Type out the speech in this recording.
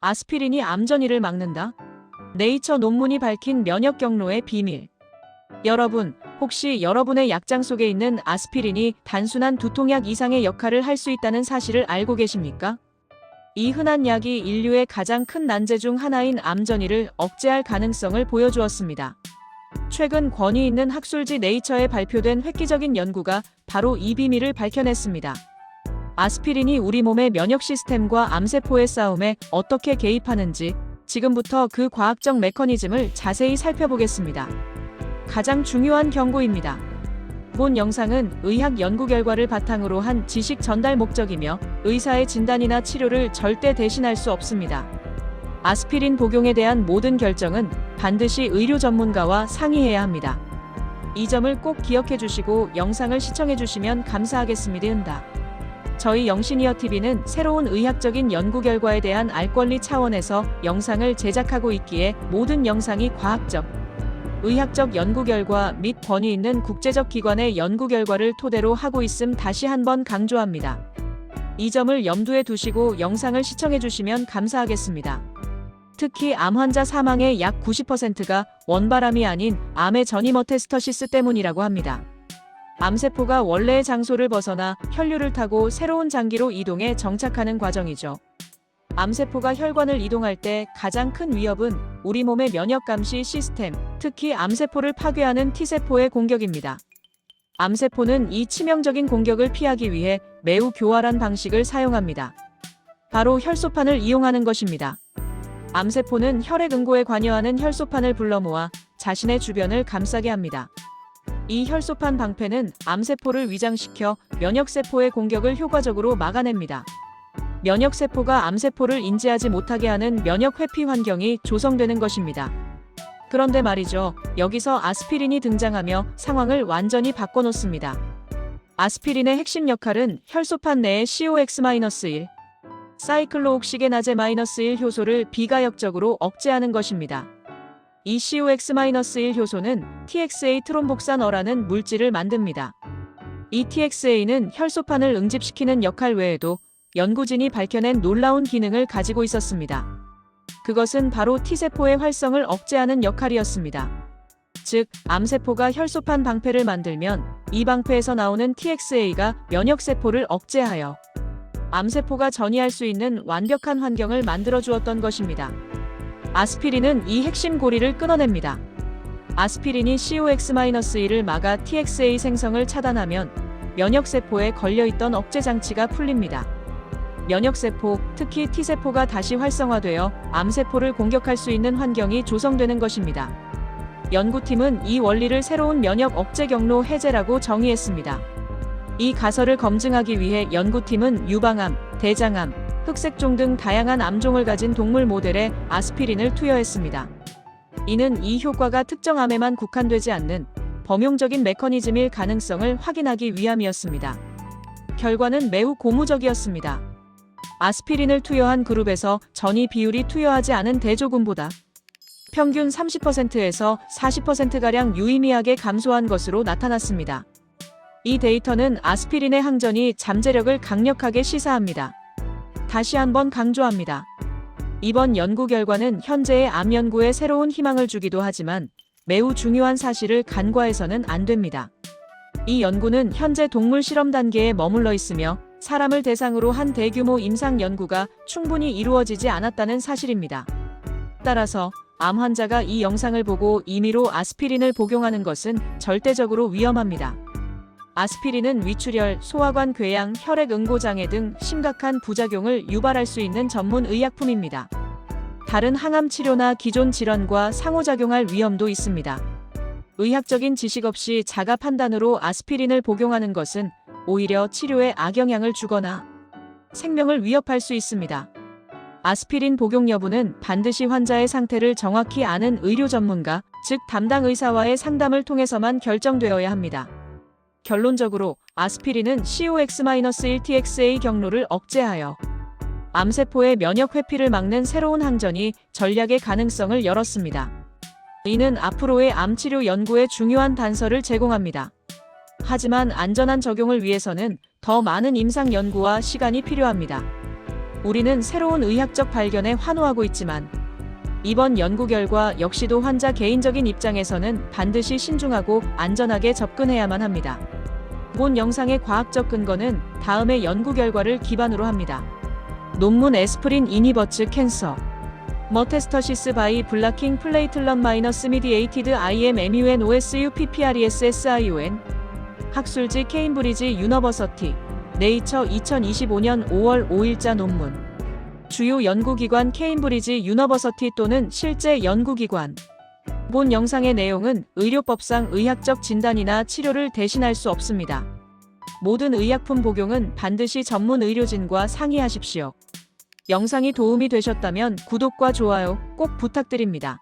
아스피린이 암 전이를 막는다? 네이처 논문이 밝힌 면역 경로의 비밀. 여러분, 혹시 여러분의 약장 속에 있는 아스피린이 단순한 두통약 이상의 역할을 할 수 있다는 사실을 알고 계십니까? 이 흔한 약이 인류의 가장 큰 난제 중 하나인 암 전이를 억제할 가능성을 보여주었습니다. 최근 권위 있는 학술지 네이처에 발표된 획기적인 연구가 바로 이 비밀을 밝혀냈습니다. 아스피린이 우리 몸의 면역 시스템과 암세포의 싸움에 어떻게 개입하는지 지금부터 그 과학적 메커니즘을 자세히 살펴보겠습니다. 가장 중요한 경고입니다. 본 영상은 의학 연구 결과를 바탕으로 한 지식 전달 목적이며 의사의 진단이나 치료를 절대 대신할 수 없습니다. 아스피린 복용에 대한 모든 결정은 반드시 의료 전문가와 상의해야 합니다. 이 점을 꼭 기억해 주시고 영상을 시청해 주시면 감사하겠습니다. 저희 영신이어TV는 새로운 의학적인 연구 결과에 대한 알 권리 차원에서 영상을 제작하고 있기에 모든 영상이 과학적, 의학적 연구 결과 및 권위 있는 국제적 기관의 연구 결과를 토대로 하고 있음 다시 한번 강조합니다. 이 점을 염두에 두시고 영상을 시청해 주시면 감사하겠습니다. 특히 암 환자 사망의 약 90%가 원바람이 아닌 암의 전이머테스터시스 때문이라고 합니다. 암세포가 원래의 장소를 벗어나 혈류를 타고 새로운 장기로 이동해 정착하는 과정이죠. 암세포가 혈관을 이동할 때 가장 큰 위협은 우리 몸의 면역 감시 시스템, 특히 암세포를 파괴하는 T세포의 공격입니다. 암세포는 이 치명적인 공격을 피하기 위해 매우 교활한 방식을 사용합니다. 바로 혈소판을 이용하는 것입니다. 암세포는 혈액 응고에 관여하는 혈소판을 불러 모아 자신의 주변을 감싸게 합니다. 이 혈소판 방패는 암세포를 위장시켜 면역세포의 공격을 효과적으로 막아냅니다. 면역세포가 암세포를 인지하지 못하게 하는 면역회피 환경이 조성되는 것입니다. 그런데 말이죠. 여기서 아스피린이 등장하며 상황을 완전히 바꿔놓습니다. 아스피린의 핵심 역할은 혈소판 내의 COX-1, 사이클로옥시게나제-1 효소를 비가역적으로 억제하는 것입니다. 이 COX-1 효소는 TXA 트롬복산어라는 물질을 만듭니다. 이 TXA는 혈소판을 응집시키는 역할 외에도 연구진이 밝혀낸 놀라운 기능을 가지고 있었습니다. 그것은 바로 T세포의 활성을 억제하는 역할이었습니다. 즉, 암세포가 혈소판 방패를 만들면 이 방패에서 나오는 TXA가 면역세포를 억제하여 암세포가 전이할 수 있는 완벽한 환경을 만들어주었던 것입니다. 아스피린은 이 핵심 고리를 끊어냅니다. 아스피린이 COX-1을 막아 TXA 생성을 차단하면 면역세포에 걸려있던 억제 장치가 풀립니다. 면역세포, 특히 T세포가 다시 활성화되어 암세포를 공격할 수 있는 환경이 조성되는 것입니다. 연구팀은 이 원리를 새로운 면역 억제 경로 해제라고 정의했습니다. 이 가설을 검증하기 위해 연구팀은 유방암, 대장암, 흑색종 등 다양한 암종을 가진 동물 모델에 아스피린을 투여했습니다. 이는 이 효과가 특정 암에만 국한되지 않는 범용적인 메커니즘일 가능성을 확인하기 위함이었습니다. 결과는 매우 고무적이었습니다. 아스피린을 투여한 그룹에서 전이 비율이 투여하지 않은 대조군보다 평균 30%에서 40%가량 유의미하게 감소한 것으로 나타났습니다. 이 데이터는 아스피린의 항전이 잠재력을 강력하게 시사합니다. 다시 한번 강조합니다. 이번 연구 결과는 현재의 암 연구에 새로운 희망을 주기도 하지만 매우 중요한 사실을 간과해서는 안 됩니다. 이 연구는 현재 동물 실험 단계에 머물러 있으며 사람을 대상으로 한 대규모 임상 연구가 충분히 이루어지지 않았다는 사실입니다. 따라서 암 환자가 이 영상을 보고 임의로 아스피린을 복용하는 것은 절대적으로 위험합니다. 아스피린은 위출혈, 소화관 궤양, 혈액 응고 장애 등 심각한 부작용을 유발할 수 있는 전문 의약품입니다. 다른 항암 치료나 기존 질환과 상호작용할 위험도 있습니다. 의학적인 지식 없이 자가 판단으로 아스피린을 복용하는 것은 오히려 치료에 악영향을 주거나 생명을 위협할 수 있습니다. 아스피린 복용 여부는 반드시 환자의 상태를 정확히 아는 의료 전문가, 즉 담당 의사와의 상담을 통해서만 결정되어야 합니다. 결론적으로 아스피린은 COX-1TXA 경로를 억제하여 암세포의 면역 회피를 막는 새로운 항전이 전략의 가능성을 열었습니다. 이는 앞으로의 암치료 연구에 중요한 단서를 제공합니다. 하지만 안전한 적용을 위해서는 더 많은 임상 연구와 시간이 필요합니다. 우리는 새로운 의학적 발견에 환호하고 있지만 이번 연구 결과 역시도 환자 개인적인 입장에서는 반드시 신중하고 안전하게 접근해야만 합니다. 본 영상의 과학적 근거는 다음의 연구 결과를 기반으로 합니다. 논문 에스프린 이니버츠 캔서 머테스터시스 바이 블라킹 플레이틀럿 마이너스 미디에이티드 IMMUN OSU PPRES SION 학술지 케임브리지 유너버서티 네이처 2025년 5월 5일자 논문 주요 연구기관 케임브리지 유너버서티 또는 실제 연구기관 본 영상의 내용은 의료법상 의학적 진단이나 치료를 대신할 수 없습니다. 모든 의약품 복용은 반드시 전문 의료진과 상의하십시오. 영상이 도움이 되셨다면 구독과 좋아요 꼭 부탁드립니다.